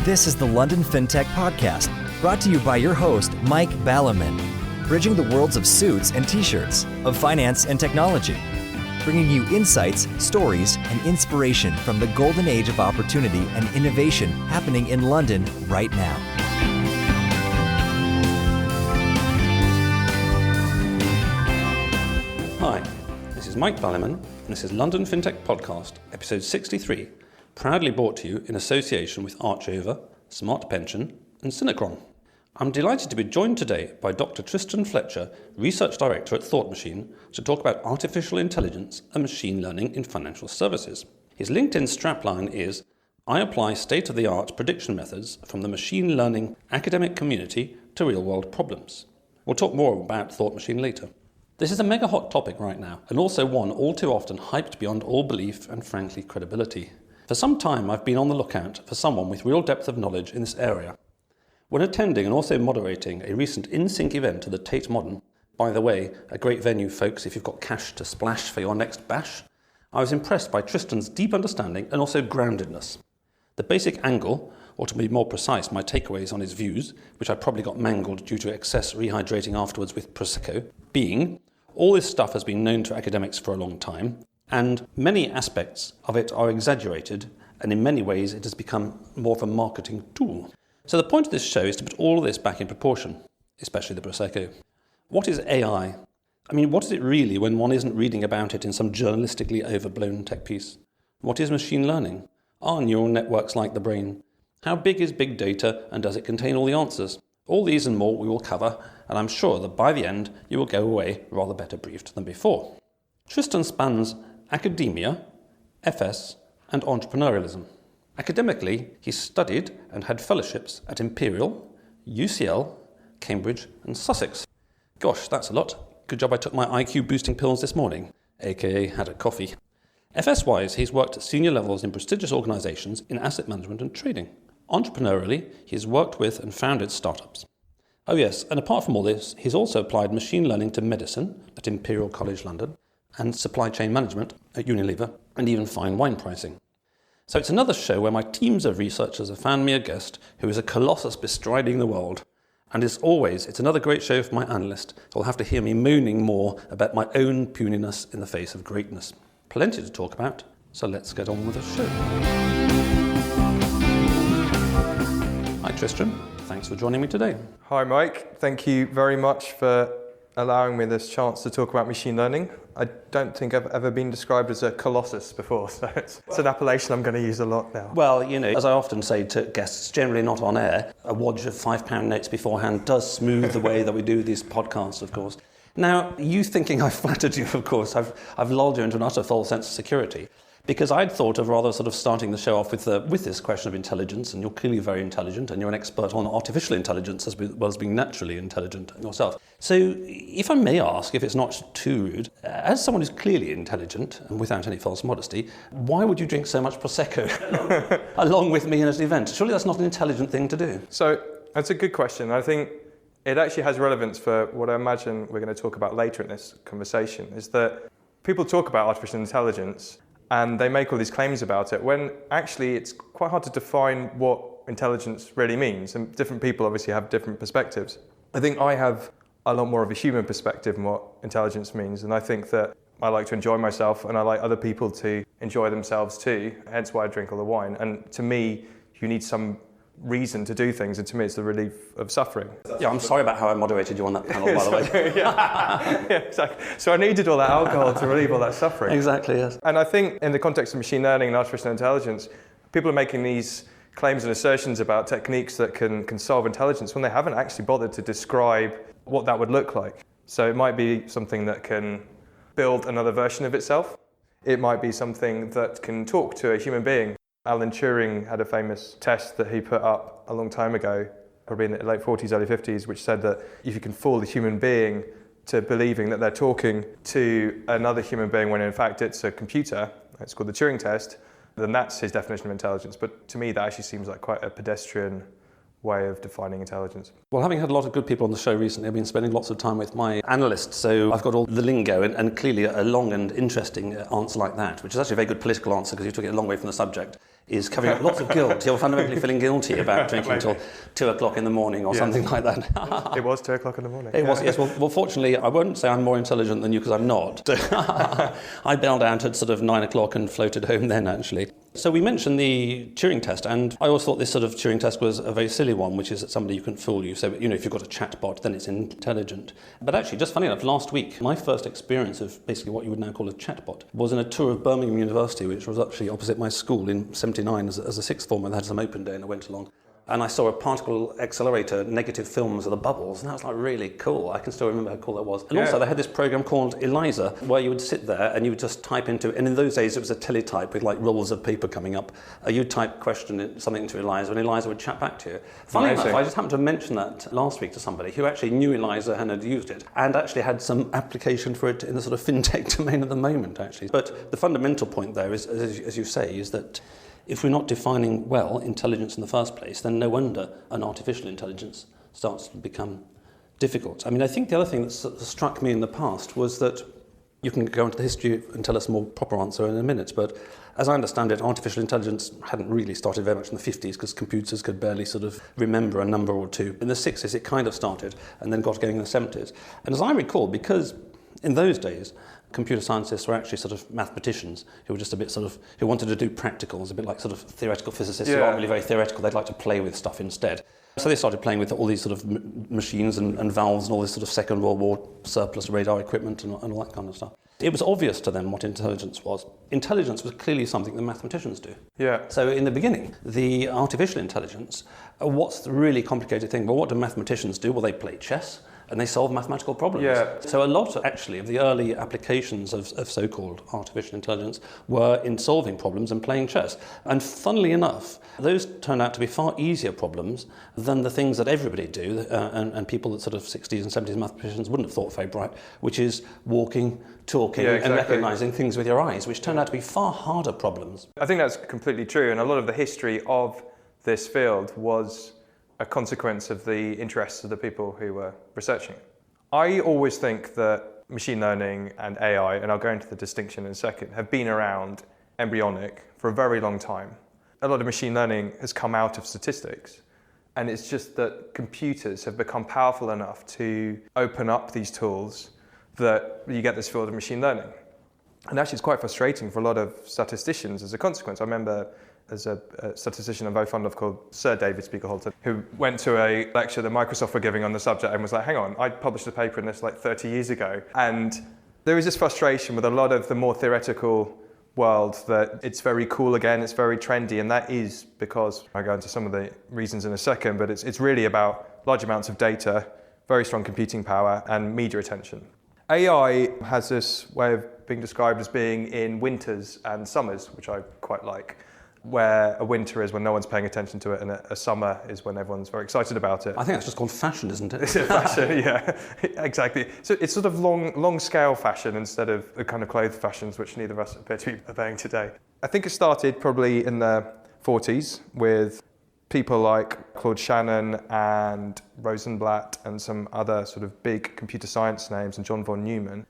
This is the London FinTech Podcast, brought to you by your host, Mike Ballerman, bridging the worlds of suits and t-shirts, of finance and technology, bringing you insights, stories, and inspiration from the golden age of opportunity and innovation happening in London right now. Hi, this is Mike Ballerman, and this is London FinTech Podcast, episode 63, proudly brought to you in association with Archover, Smart Pension, and Synachron. I'm delighted to be joined today by Dr. Tristan Fletcher, Research Director at Thought Machine, to talk about artificial intelligence and machine learning in financial services. His LinkedIn strapline is, "I apply state-of-the-art prediction methods from the machine learning academic community to real-world problems." We'll talk more about Thought Machine later. This is a mega hot topic right now, and also one all too often hyped beyond all belief and frankly credibility. For some time I've been on the lookout for someone with real depth of knowledge in this area. When attending and also moderating a recent InSync event at the Tate Modern, by the way, a great venue folks if you've got cash to splash for your next bash, I was impressed by Tristan's deep understanding and also groundedness. The basic angle, or to be more precise, my takeaways on his views, which I probably got mangled due to excess rehydrating afterwards with Prosecco, being, all this stuff has been known to academics for a long time, and many aspects of it are exaggerated, and in many ways it has become more of a marketing tool. So the point of this show is to put all of this back in proportion, especially the Prosecco. What is AI? I mean, what is it really when one isn't reading about it in some journalistically overblown tech piece? What is machine learning? Are neural networks like the brain? How big is big data, and does it contain all the answers? All these and more we will cover, and I'm sure that by the end you will go away rather better briefed than before. Tristan spans academia, FS, and entrepreneurialism. Academically, he studied and had fellowships at Imperial, UCL, Cambridge, and Sussex. Gosh, that's a lot. Good job I took my IQ boosting pills this morning, aka had a coffee. FS-wise, he's worked at senior levels in prestigious organisations in asset management and trading. Entrepreneurially, he's worked with and founded startups. Oh yes, and apart from all this, he's also applied machine learning to medicine at Imperial College London, and supply chain management at Unilever, and even fine wine pricing. So it's another show where my teams of researchers have found me a guest who is a colossus bestriding the world. And as always, it's another great show for my analyst who'll have to hear me moaning more about my own puniness in the face of greatness. Plenty to talk about, so let's get on with the show. Hi Tristan, thanks for joining me today. Hi Mike, thank you very much for allowing me this chance to talk about machine learning. I don't think I've ever been described as a colossus before, so it's an appellation I'm going to use a lot now. Well, you know, as I often say to guests, generally not on air, a wodge of £5 notes beforehand does smooth the way that we do these podcasts, of course. Now, you thinking I flattered you, of course, I've lulled you into an utter false sense of security. Because I'd thought of rather sort of starting the show off with this question of intelligence, and you're clearly very intelligent, and you're an expert on artificial intelligence as well as being naturally intelligent yourself. So, if I may ask, if it's not too rude, as someone who's clearly intelligent, and without any false modesty, why would you drink so much Prosecco along with me in an event? Surely that's not an intelligent thing to do. So, that's a good question. I think it actually has relevance for what I imagine we're going to talk about later in this conversation, is that people talk about artificial intelligence, and they make all these claims about it, when actually it's quite hard to define what intelligence really means. And different people obviously have different perspectives. I think I have a lot more of a human perspective on what intelligence means. And I think that I like to enjoy myself, and I like other people to enjoy themselves too, hence why I drink all the wine. And to me, you need some reason to do things, and to me it's the relief of suffering. Yeah, I'm sorry about how I moderated you on that panel, by the way. Yeah, exactly. So I needed all that alcohol to relieve all that suffering. Exactly, yes. And I think in the context of machine learning and artificial intelligence, people are making these claims and assertions about techniques that can solve intelligence when they haven't actually bothered to describe what that would look like. So it might be something that can build another version of itself. It might be something that can talk to a human being. Alan Turing had a famous test that he put up a long time ago, probably in the late 40s, early 50s, which said that if you can fool a human being to believing that they're talking to another human being when in fact it's a computer, it's called the Turing test, then that's his definition of intelligence. But to me, that actually seems like quite a pedestrian way of defining intelligence. Well, having had a lot of good people on the show recently, I've been spending lots of time with my analysts, so I've got all the lingo and clearly a long and interesting answer like that, which is actually a very good political answer because you took it a long way from the subject, is covering up lots of guilt. You're fundamentally feeling guilty about drinking until 2 o'clock in the morning or something like that. It was 2 o'clock in the morning. It was, yes. Well, fortunately, I won't say I'm more intelligent than you because I'm not. I bailed out at sort of 9 o'clock and floated home then, actually. So we mentioned the Turing test, and I always thought this sort of Turing test was a very silly one, which is that somebody you can fool you. So, if you've got a chatbot, then it's intelligent. But actually, just funny enough, last week, my first experience of basically what you would now call a chatbot was in a tour of Birmingham University, which was actually opposite my school in '79 as a sixth former. They had some open day and I went along. And I saw a particle accelerator, negative films of the bubbles, and that was like really cool. I can still remember how cool that was. And also they had this program called Eliza, where you would sit there and you would just type into, and in those days it was a teletype with like rolls of paper coming up. You'd type something into Eliza, and Eliza would chat back to you. Funny enough, I just happened to mention that last week to somebody who actually knew Eliza and had used it, and actually had some application for it in the sort of fintech domain at the moment, actually. But the fundamental point there is, as you say, is that if we're not defining well intelligence in the first place, then no wonder an artificial intelligence starts to become difficult. I mean, I think the other thing that struck me in the past was that you can go into the history and tell us a more proper answer in a minute, but as I understand it, artificial intelligence hadn't really started very much in the 50s because computers could barely sort of remember a number or two. In the 60s, it kind of started and then got going in the 70s. And as I recall, because in those days, computer scientists were actually sort of mathematicians who were just a bit sort of, who wanted to do practicals, a bit like sort of theoretical physicists who aren't really very theoretical, they'd like to play with stuff instead. So they started playing with all these sort of machines and valves and all this sort of Second World War surplus radar equipment and all that kind of stuff. It was obvious to them what intelligence was. Intelligence was clearly something that mathematicians do. Yeah. So in the beginning, the artificial intelligence, what's the really complicated thing? Well, what do mathematicians do? Well, they play chess. And they solve mathematical problems. Yeah. So a lot, actually, of the early applications of so-called artificial intelligence were in solving problems and playing chess. And funnily enough, those turned out to be far easier problems than the things that everybody do, and people that sort of 60s and 70s mathematicians wouldn't have thought very bright, which is walking, talking, and recognising things with your eyes, which turned out to be far harder problems. I think that's completely true, and a lot of the history of this field was a consequence of the interests of the people who were researching it. I always think that machine learning and AI, and I'll go into the distinction in a second, have been around embryonic for a very long time. A lot of machine learning has come out of statistics, and it's just that computers have become powerful enough to open up these tools that you get this field of machine learning. And actually it's quite frustrating for a lot of statisticians as a consequence. I remember there's a statistician I'm very fond of called Sir David Spiegelhalter, who went to a lecture that Microsoft were giving on the subject and was like, hang on, I published a paper in this like 30 years ago. And there is this frustration with a lot of the more theoretical world that it's very cool again, it's very trendy, and that is because, I'll go into some of the reasons in a second, but it's really about large amounts of data, very strong computing power, and media attention. AI has this way of being described as being in winters and summers, which I quite like, where a winter is when no one's paying attention to it, and a summer is when everyone's very excited about it. I think that's just called fashion, isn't it? It's fashion, yeah, exactly. So it's sort of long scale fashion instead of the kind of clothes fashions which neither of us appear to be obeying today. I think it started probably in the 40s with people like Claude Shannon and Rosenblatt and some other sort of big computer science names, and John von Neumann.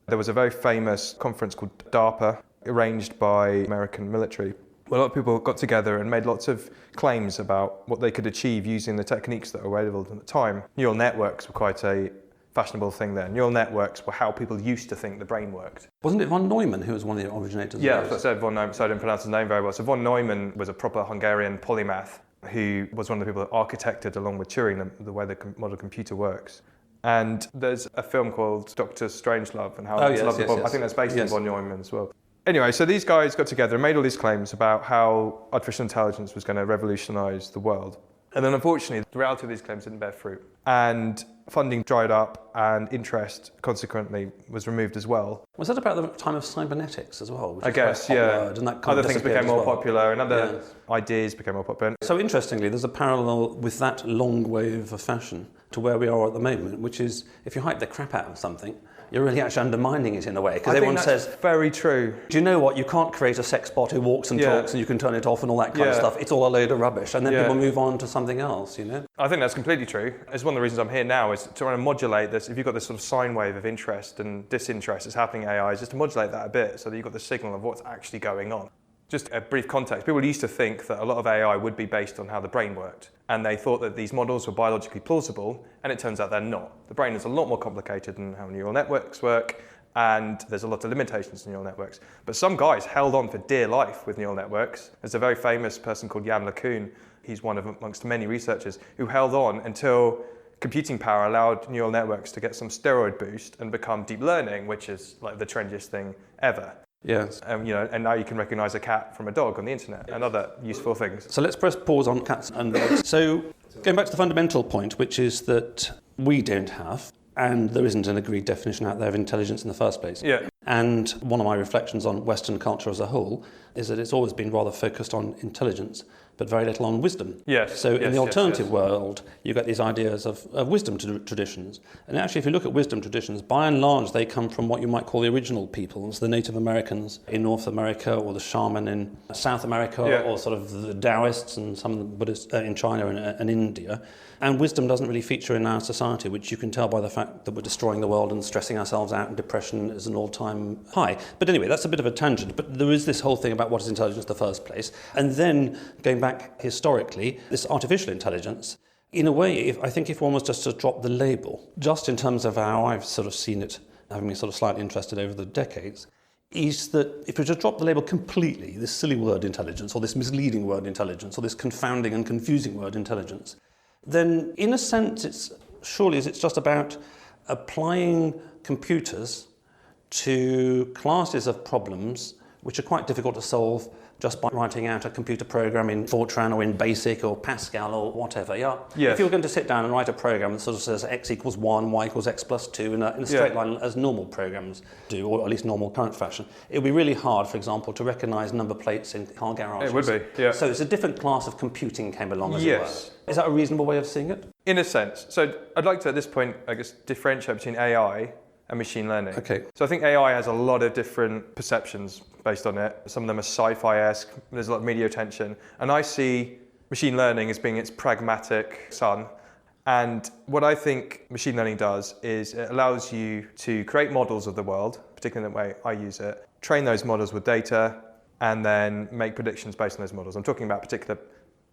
There was a very famous conference called DARPA, arranged by American military. Well, a lot of people got together and made lots of claims about what they could achieve using the techniques that were available at the time. Neural networks were quite a fashionable thing then. Neural networks were how people used to think the brain worked. Wasn't it von Neumann who was one of the originators? Yeah, that's what I said, von Neumann, so I didn't pronounce his name very well. So von Neumann was a proper Hungarian polymath who was one of the people that architected, along with Turing, the way the model computer works. And there's a film called Dr. Strangelove and how I think that's based on von Neumann as well. Anyway, so these guys got together and made all these claims about how artificial intelligence was going to revolutionise the world. And then unfortunately, the reality of these claims didn't bear fruit. And funding dried up and interest, consequently, was removed as well. Was that about the time of cybernetics as well? I guess, yeah. Other things became more popular and other ideas became more popular. So interestingly, there's a parallel with that long wave of fashion to where we are at the moment, which is if you hype the crap out of something, you're really actually undermining it in a way, because everyone says, very true. Do you know what? You can't create a sex bot who walks and talks and you can turn it off and all that kind of stuff. It's all a load of rubbish. And then people move on to something else, you know? I think that's completely true. It's one of the reasons I'm here now is to try and modulate this. If you've got this sort of sine wave of interest and disinterest that's happening in AI, is just to modulate that a bit so that you've got the signal of what's actually going on. Just a brief context. People used to think that a lot of AI would be based on how the brain worked. And they thought that these models were biologically plausible, and it turns out they're not. The brain is a lot more complicated than how neural networks work, and there's a lot of limitations to neural networks. But some guys held on for dear life with neural networks. There's a very famous person called Jan LeCun. He's one of amongst many researchers who held on until computing power allowed neural networks to get some steroid boost and become deep learning, which is like the trendiest thing ever. Yes. And now you can recognize a cat from a dog on the internet and other useful things. So let's press pause on cats and dogs. So going back to the fundamental point, which is that we don't have, and there isn't an agreed definition out there of intelligence in the first place. Yeah. And one of my reflections on Western culture as a whole is that it's always been rather focused on intelligence, but very little on wisdom. Yes. So in the alternative yes. world, you get these ideas of wisdom traditions. And actually, if you look at wisdom traditions, by and large, they come from what you might call the original peoples, the Native Americans in North America, or the shaman in South America, or sort of the Taoists and some of the Buddhists in China and India. And wisdom doesn't really feature in our society, which you can tell by the fact that we're destroying the world and stressing ourselves out, and depression is an all-time high. But anyway, that's a bit of a tangent. But there is this whole thing about what is intelligence in the first place. And then, going back historically, this artificial intelligence, in a way, I think if one was just to drop the label, just in terms of how I've sort of seen it, having been sort of slightly interested over the decades, is that if we just drop the label completely, this silly word intelligence, or this misleading word intelligence, or this confounding and confusing word intelligence, then in a sense it's just about applying computers to classes of problems which are quite difficult to solve just by writing out a computer program in Fortran or in BASIC or Pascal or whatever. Yeah. Yes. If you were going to sit down and write a program that sort of says x equals 1, y equals x plus 2 in a straight line as normal programs do, or at least normal current fashion, it would be really hard, for example, to recognise number plates in car garages. It would be, yeah. So it's a different class of computing came along, as it Yes. were. Is that a reasonable way of seeing it? In a sense. So I'd like to, at this point, I guess, differentiate between AI and machine learning. Okay. So I think AI has a lot of different perceptions based on it. Some of them are sci-fi-esque, there's a lot of media attention. And I see machine learning as being its pragmatic son. And what I think machine learning does is it allows you to create models of the world, particularly the way I use it, train those models with data, and then make predictions based on those models. I'm talking about a particular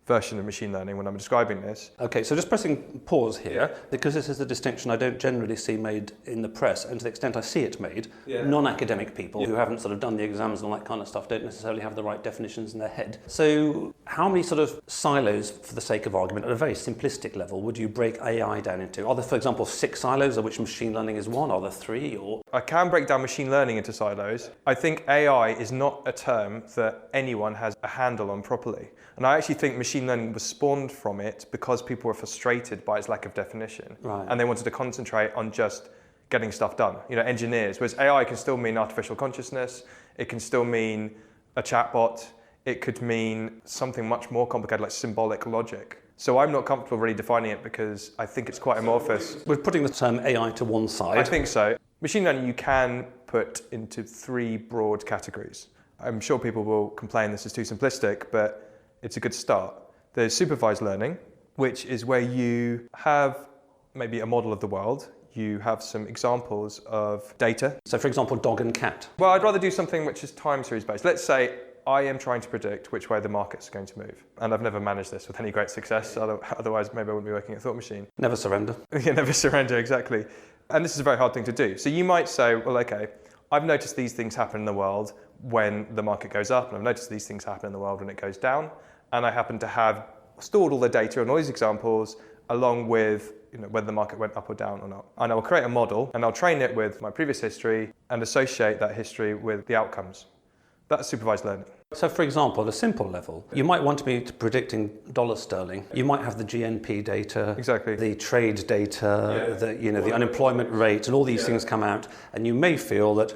version of machine learning when I'm describing this. Okay, so just pressing pause here, because this is a distinction I don't generally see made in the press, and to the extent I see it made, non-academic people who haven't sort of done the exams and all that kind of stuff don't necessarily have the right definitions in their head. So how many sort of silos, for the sake of argument, at a very simplistic level, would you break AI down into? Are there, for example, 6 silos, of which machine learning is one? Are there 3? Or I can break down machine learning into silos. I think AI is not a term that anyone has a handle on properly. And I actually think machine learning was spawned from it because people were frustrated by its lack of definition. Right. And they wanted to concentrate on just getting stuff done. Engineers. Whereas AI can still mean artificial consciousness. It can still mean a chatbot. It could mean something much more complicated like symbolic logic. So I'm not comfortable really defining it because I think it's quite amorphous. we're putting the term AI to one side. I think so. Machine learning you can put into 3 broad categories. I'm sure people will complain this is too simplistic, but it's a good start. There's supervised learning, which is where you have maybe a model of the world. You have some examples of data. So, for example, dog and cat. Well, I'd rather do something which is time series based. Let's say I am trying to predict which way the market's going to move. And I've never managed this with any great success. Otherwise, maybe I wouldn't be working at Thought Machine. Never surrender. Yeah, never surrender, exactly. And this is a very hard thing to do. So you might say, well, okay, I've noticed these things happen in the world when the market goes up, and I've noticed these things happen in the world when it goes down. And I happen to have stored all the data and all these examples along with whether the market went up or down or not. And I will create a model and I'll train it with my previous history and associate that history with the outcomes. That's supervised learning. So, for example, at a simple level, you might want to be predicting dollar sterling. You might have the GNP data, exactly, the trade data, the unemployment rate, and all these things come out. And you may feel that,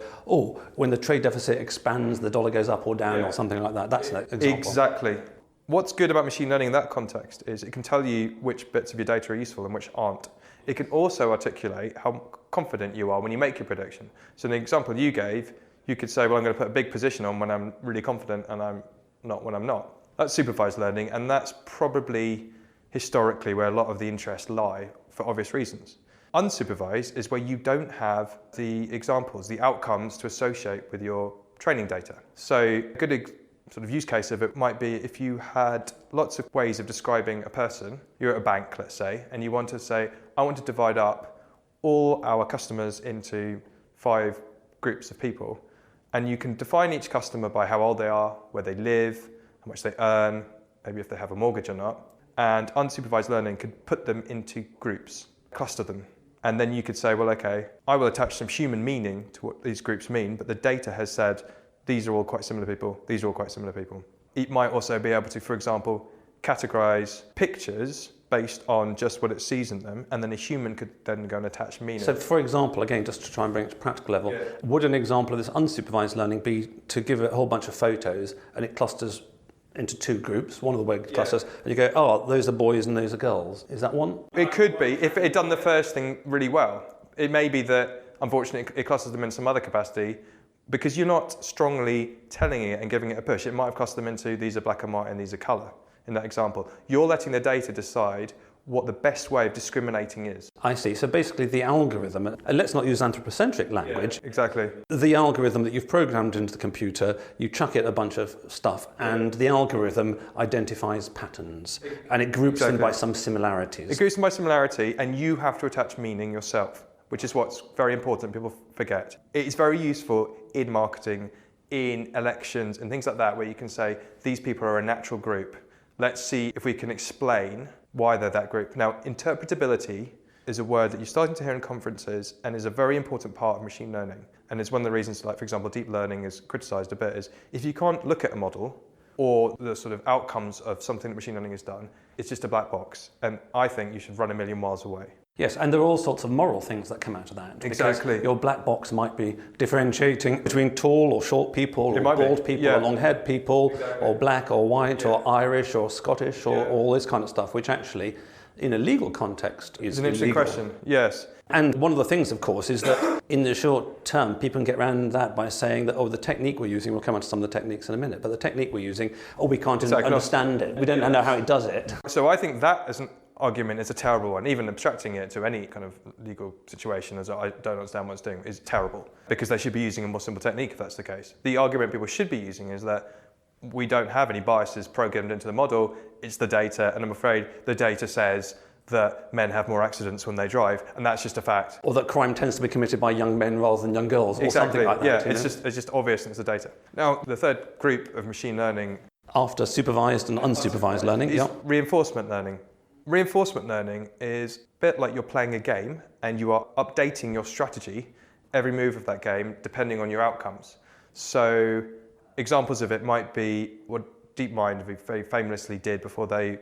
when the trade deficit expands, the dollar goes up or down, or something like that. That's an example. Exactly. What's good about machine learning in that context is it can tell you which bits of your data are useful and which aren't. It can also articulate how confident you are when you make your prediction. So in the example you gave, you could say, well, I'm going to put a big position on when I'm really confident and I'm not when I'm not. That's supervised learning, and that's probably historically where a lot of the interests lie for obvious reasons. Unsupervised is where you don't have the examples, the outcomes to associate with your training data. So a good sort of use case of it might be if you had lots of ways of describing a person. You're at a bank, let's say, and you want to say, I want to divide up all our customers into 5 groups of people. And you can define each customer by how old they are, where they live, how much they earn, maybe if they have a mortgage or not. And unsupervised learning could put them into groups, cluster them. And then you could say, well, okay, I will attach some human meaning to what these groups mean, but the data has said, these are all quite similar people, these are all quite similar people. It might also be able to, for example, categorize pictures based on just what it sees in them, and then a human could then go and attach meaning. So, for example, again, just to try and bring it to practical level, would an example of this unsupervised learning be to give it a whole bunch of photos and it clusters into 2 groups, one of the word clusters, and you go, oh, those are boys and those are girls. Is that one? It could be, if it had done the first thing really well. It may be that, unfortunately, it clusters them in some other capacity, because you're not strongly telling it and giving it a push. It might have clustered them into these are black and white and these are colour, in that example. You're letting the data decide what the best way of discriminating is. I see. So basically the algorithm, and let's not use anthropocentric language. Yeah, exactly. The algorithm that you've programmed into the computer, you chuck it a bunch of stuff, and the algorithm identifies patterns, and it groups them by some similarities. It groups them by similarity, and you have to attach meaning yourself, which is what's very important, people forget. It's very useful in marketing, in elections, and things like that, where you can say, these people are a natural group. Let's see if we can explain why they're that group. Now, interpretability is a word that you're starting to hear in conferences and is a very important part of machine learning. And it's one of the reasons, like, for example, deep learning is criticised a bit, is if you can't look at a model or the sort of outcomes of something that machine learning has done, it's just a black box. And I think you should run a million miles away. Yes, and there are all sorts of moral things that come out of that. Exactly. Your black box might be differentiating between tall or short people, or bald people, or long-haired people, or black or white, or Irish or Scottish, or all this kind of stuff, which actually, in a legal context, is It's an interesting question, yes. And one of the things, of course, is that in the short term, people can get around that by saying that, oh, the technique we're using, we'll come on to some of the techniques in a minute, but the technique we're using, we can't understand it. We don't know how it does it. So I think that as an argument is a terrible one. Even abstracting it to any kind of legal situation as I don't understand what it's doing is terrible, because they should be using a more simple technique if that's the case. The argument people should be using is that we don't have any biases programmed into the model, it's the data, and I'm afraid the data says that men have more accidents when they drive, and that's just a fact. Or that crime tends to be committed by young men rather than young girls, or something like that. Yeah, it's just obvious and it's the data. Now, the third group of machine learning, after supervised and unsupervised learning, is reinforcement learning. Reinforcement learning is a bit like you're playing a game and you are updating your strategy every move of that game depending on your outcomes. So examples of it might be what DeepMind very famously did before they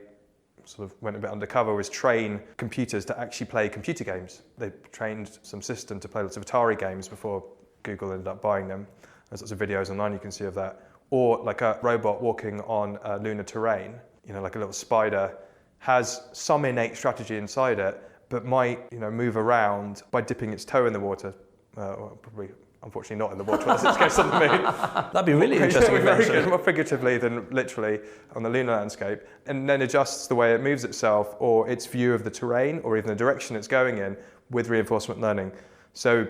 sort of went a bit undercover, was train computers to actually play computer games. They trained some system to play lots of Atari games before Google ended up buying them. There's lots of videos online you can see of that. Or like a robot walking on lunar terrain, like a little spider, has some innate strategy inside it, but might, move around by dipping its toe in the water. Probably, unfortunately, not in the water as it goes on the moon. That'd be really interesting. Very good, more figuratively than literally on the lunar landscape, and then adjusts the way it moves itself, or its view of the terrain, or even the direction it's going in, with reinforcement learning. So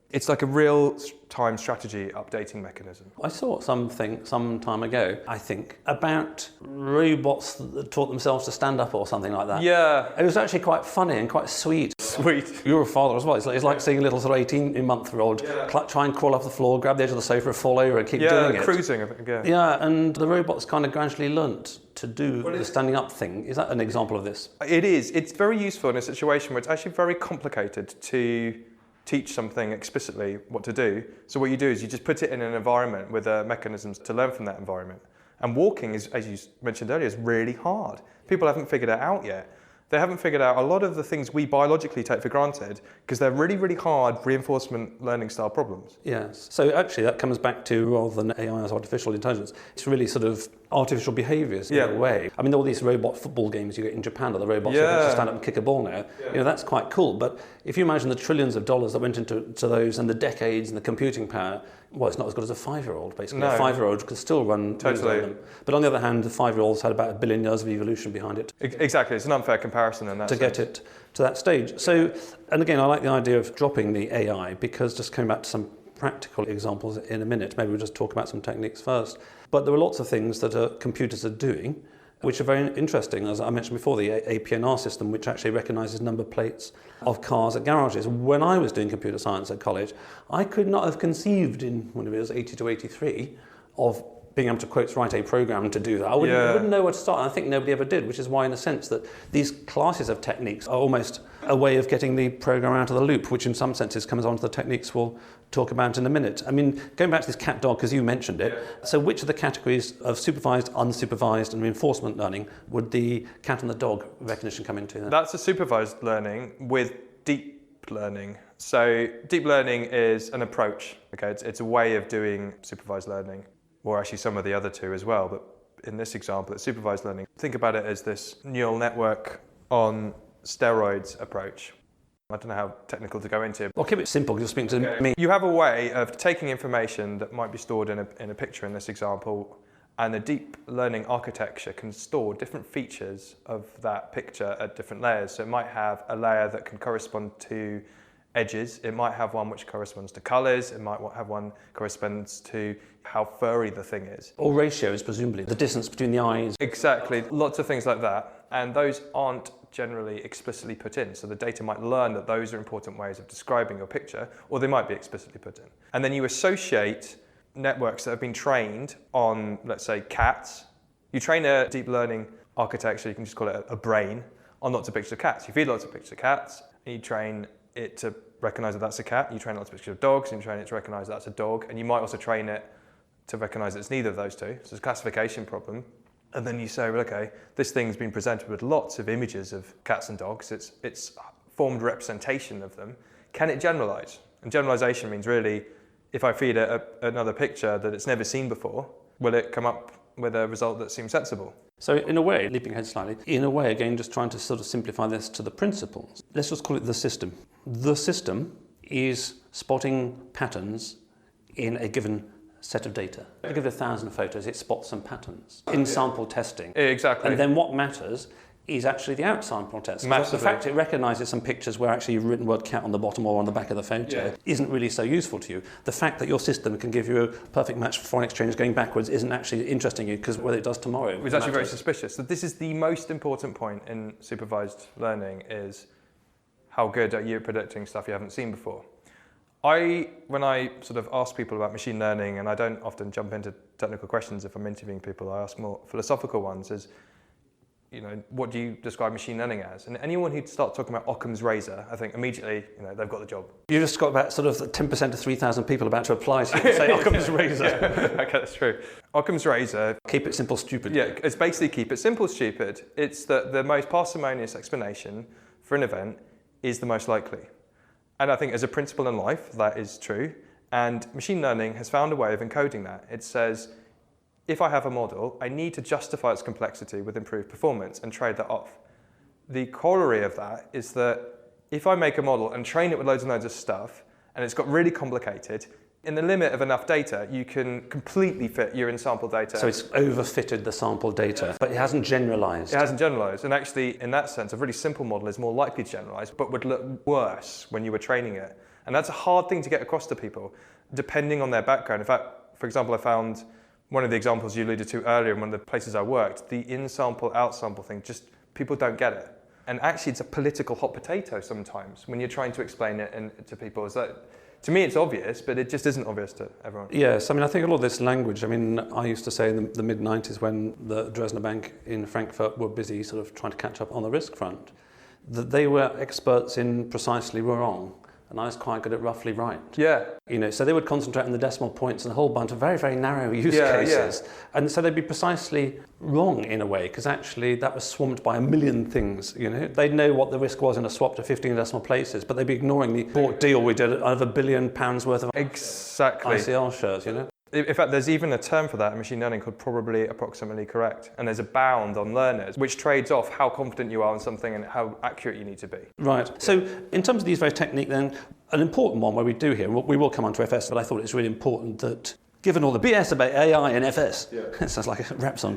it's like a real-time strategy updating mechanism. I saw something some time ago, I think, about robots that taught themselves to stand up or something like that. Yeah. It was actually quite funny and quite sweet. Sweet. You're a father as well. It's like seeing a little sort of 18-month-old try and crawl off the floor, grab the edge of the sofa, fall over and keep doing it. Cruising, I think, Yeah, and the robots kind of gradually learnt to do the standing up thing. Is that an example of this? It is. It's very useful in a situation where it's actually very complicated to teach something explicitly what to do. So what you do is you just put it in an environment with mechanisms to learn from that environment. And walking is, as you mentioned earlier, is really hard. People haven't figured it out yet. They haven't figured out a lot of the things we biologically take for granted because they're really, really hard reinforcement learning style problems. Yes. So actually that comes back to, rather than AI as artificial intelligence, it's really sort of artificial behaviours in a way. I mean, all these robot football games you get in Japan, or the robots that can stand up and kick a ball now, that's quite cool. But if you imagine the trillions of dollars that went into those and the decades and the computing power, well, it's not as good as a 5-year-old, basically. No. A 5-year-old could still run totally. Them. But on the other hand, the 5-year-old's had about 1 billion years of evolution behind it. Exactly, it's an unfair comparison in that to sense. Get it to that stage. So, and again, I like the idea of dropping the AI, because just coming back to some practical examples in a minute. Maybe we'll just talk about some techniques first. But there are lots of things that computers are doing which are very interesting. As I mentioned before, the APNR system, which actually recognises number plates of cars at garages. When I was doing computer science at college, I could not have conceived in, when it was 80 to 83, of being able to, quotes, write a program to do that. I wouldn't know where to start, and I think nobody ever did, which is why, in a sense, that these classes of techniques are almost a way of getting the program out of the loop, which in some senses comes on to the techniques we'll talk about in a minute. I mean, going back to this cat dog, because you mentioned it, so which of the categories of supervised, unsupervised and reinforcement learning would the cat and the dog recognition come into then? That's a supervised learning with deep learning. So deep learning is an approach, okay? It's a way of doing supervised learning, or actually some of the other two as well, but in this example, it's supervised learning. Think about it as this neural network on steroids approach. I don't know how technical to go into. Well, keep it simple, you're speaking to me. You have a way of taking information that might be stored in a picture in this example, and the deep learning architecture can store different features of that picture at different layers. So it might have a layer that can correspond to edges, it might have one which corresponds to colours, it might have one corresponds to how furry the thing is. Or ratios, presumably, the distance between the eyes. Exactly, lots of things like that. And those aren't generally explicitly put in. So the data might learn that those are important ways of describing your picture, or they might be explicitly put in. And then you associate networks that have been trained on, let's say, cats. You train a deep learning architecture, you can just call it a brain, on lots of pictures of cats. You feed lots of pictures of cats, and you train it to recognize that that's a cat. You train lots of pictures of dogs, and you train it to recognize that that's a dog. And you might also train it to recognize that it's neither of those two. So it's a classification problem. And then you say, well, okay, this thing's been presented with lots of images of cats and dogs. It's formed representation of them. Can it generalize? And generalization means really, if I feed it another picture that it's never seen before, will it come up with a result that seems sensible? So in a way, leaping ahead slightly, in a way, again, just trying to sort of simplify this to the principles, let's just call it the system. The system is spotting patterns in a given set of data. If you give it 1,000 photos, it spots some patterns in sample testing. Exactly. And then what matters is actually the out-sample test. The fact it recognises some pictures where actually you've written the word cat on the bottom or on the back of the photo isn't really so useful to you. The fact that your system can give you a perfect match for foreign exchange going backwards isn't actually interesting you, because whether it does tomorrow... It's actually very suspicious. So this is the most important point in supervised learning, is how good are you at predicting stuff you haven't seen before. When I sort of ask people about machine learning, and I don't often jump into technical questions if I'm interviewing people, I ask more philosophical ones, is, you know, what do you describe machine learning as? And anyone who starts talking about Occam's razor, I think immediately, you know, they've got the job. You just got about sort of 10% of 3,000 people about to apply to you and say Occam's razor. Okay, that's true. Occam's razor. Keep it simple, stupid. Yeah, it's basically keep it simple, stupid. It's that the most parsimonious explanation for an event is the most likely. And I think as a principle in life, that is true. And machine learning has found a way of encoding that. It says, if I have a model, I need to justify its complexity with improved performance and trade that off. The corollary of that is that if I make a model and train it with loads and loads of stuff, and it's got really complicated, in the limit of enough data, you can completely fit your in-sample data. So it's overfitted the sample data, but it hasn't generalized. It hasn't generalized. And actually, in that sense, a really simple model is more likely to generalize, but would look worse when you were training it. And that's a hard thing to get across to people, depending on their background. In fact, for example, I found one of the examples you alluded to earlier in one of the places I worked, the in-sample, out-sample thing, just people don't get it. And actually, it's a political hot potato sometimes when you're trying to explain it to people. Is that, to me, it's obvious, but it just isn't obvious to everyone. Yes, I mean, I think a lot of this language, I mean, I used to say in the mid-90s when the Dresdner Bank in Frankfurt were busy sort of trying to catch up on the risk front, that they were experts in precisely wrong, and I was quite good at roughly right. Yeah. You know, so they would concentrate on the decimal points and a whole bunch of very, very narrow use cases. Yeah. And so they'd be precisely wrong in a way, because actually that was swamped by a million things, you know. They'd know what the risk was in a swap to 15 decimal places, but they'd be ignoring the bought deal we did out of £1 billion worth of ICL shares, you know. In fact, there's even a term for that in machine learning called probably approximately correct. And there's a bound on learners, which trades off how confident you are on something and how accurate you need to be. Right. So in terms of these various techniques then, an important one where we do here, we will come on to FS, but I thought it's really important that, given all the BS about AI and FS, it sounds like a rap song,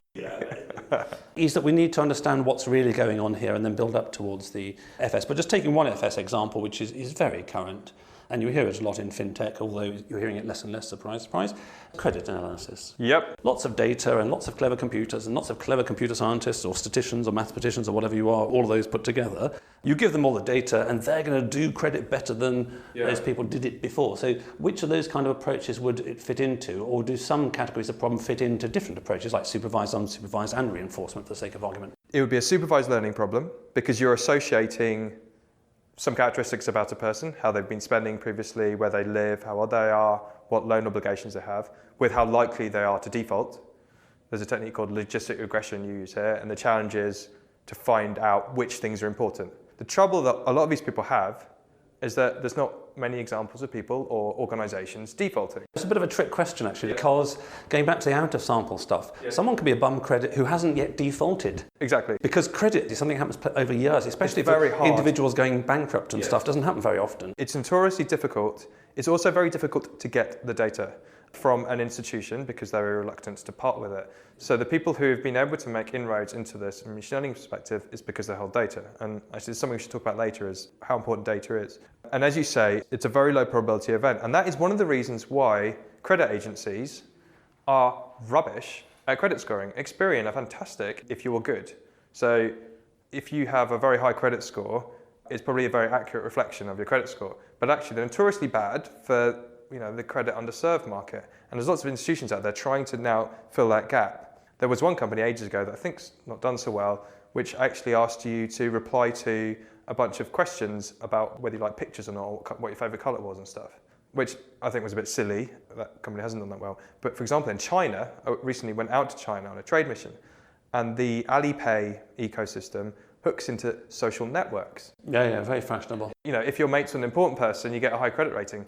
is that we need to understand what's really going on here and then build up towards the FS. But just taking one FS example, which is very current, and you hear it a lot in fintech, although you're hearing it less and less, surprise, credit analysis. Yep. Lots of data and lots of clever computers and lots of clever computer scientists or statisticians or mathematicians or whatever you are, all of those put together. You give them all the data and they're going to do credit better than those people did it before. So which of those kind of approaches would it fit into, or do some categories of problem fit into different approaches like supervised, unsupervised and reinforcement for the sake of argument? It would be a supervised learning problem because you're associating some characteristics about a person, how they've been spending previously, where they live, how old they are, what loan obligations they have, with how likely they are to default. There's a technique called logistic regression you use here, and the challenge is to find out which things are important. The trouble that a lot of these people have is that there's not many examples of people or organisations defaulting. It's a bit of a trick question actually, because going back to the out of sample stuff, someone could be a bum credit who hasn't yet defaulted. Exactly. Because credit is something that happens over years, especially very for hard. Individuals going bankrupt and stuff. Doesn't happen very often. It's notoriously difficult. It's also very difficult to get the data from an institution because they're very reluctant to part with it. So the people who have been able to make inroads into this from a machine learning perspective is because they hold data. And actually it's something we should talk about later is how important data is. And as you say, it's a very low probability event. And that is one of the reasons why credit agencies are rubbish at credit scoring. Experian are fantastic if you are good. So if you have a very high credit score, it's probably a very accurate reflection of your credit score. But actually they're notoriously bad for the credit underserved market. And there's lots of institutions out there trying to now fill that gap. There was one company ages ago that I think's not done so well, which actually asked you to reply to a bunch of questions about whether you like pictures or not, what your favourite colour was and stuff, which I think was a bit silly. That company hasn't done that well. But for example, in China, I recently went out to China on a trade mission, and the Alipay ecosystem hooks into social networks. Yeah, very fashionable. If you're mates with an important person, you get a high credit rating.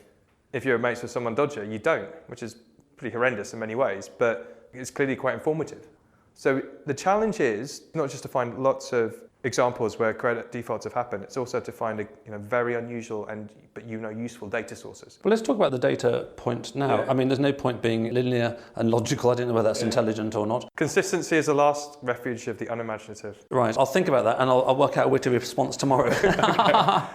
If you're mates with someone dodgy, you don't, which is pretty horrendous in many ways, but it's clearly quite informative. So the challenge is not just to find lots of examples where credit defaults have happened, it's also to find very unusual but useful data sources. Well, let's talk about the data point now. Yeah. I mean, there's no point being linear and logical. I don't know whether that's intelligent or not. Consistency is the last refuge of the unimaginative. Right, I'll think about that and I'll work out a witty response tomorrow.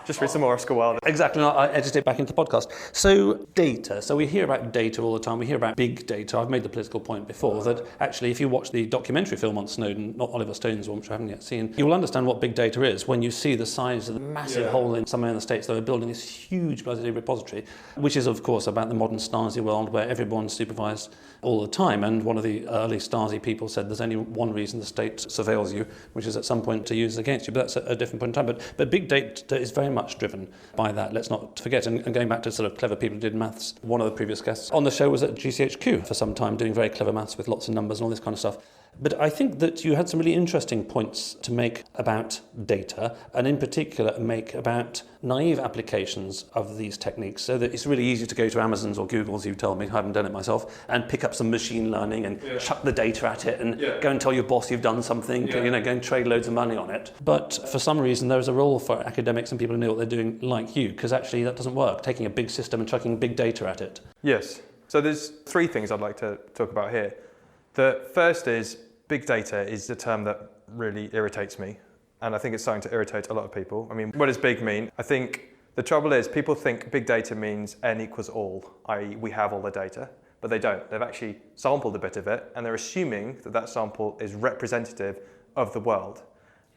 Just read some more Oscar Wilde. Exactly, and I edit it back into the podcast. So data, so we hear about data all the time, we hear about big data. I've made the political point before that actually if you watch the documentary film on Snowden, not Oliver Stone's one, which I haven't yet seen, you will understand what big data is when you see the size of the massive hole in somewhere in the States that are building this huge bloody repository, which is of course about the modern Stasi world where everyone's supervised all the time. And one of the early Stasi people said there's only one reason the state surveils you, which is at some point to use against you. But that's a different point in time. But big data is very much driven by that. Let's not forget. And going back to sort of clever people who did maths, one of the previous guests on the show was at GCHQ for some time doing very clever maths with lots of numbers and all this kind of stuff. But I think that you had some really interesting points to make about data, and in particular make about naive applications of these techniques, so that it's really easy to go to Amazon's or Google's, you tell me, I haven't done it myself, and pick up some machine learning and chuck the data at it and go and tell your boss you've done something, go and trade loads of money on it. But for some reason there is a role for academics and people who know what they're doing like you, because actually that doesn't work, taking a big system and chucking big data at it. Yes. So there's three things I'd like to talk about here. The first is big data is the term that really irritates me, and I think it's starting to irritate a lot of people. I mean, what does big mean? I think the trouble is people think big data means n equals all, i.e. we have all the data, but they don't. They've actually sampled a bit of it, and they're assuming that that sample is representative of the world.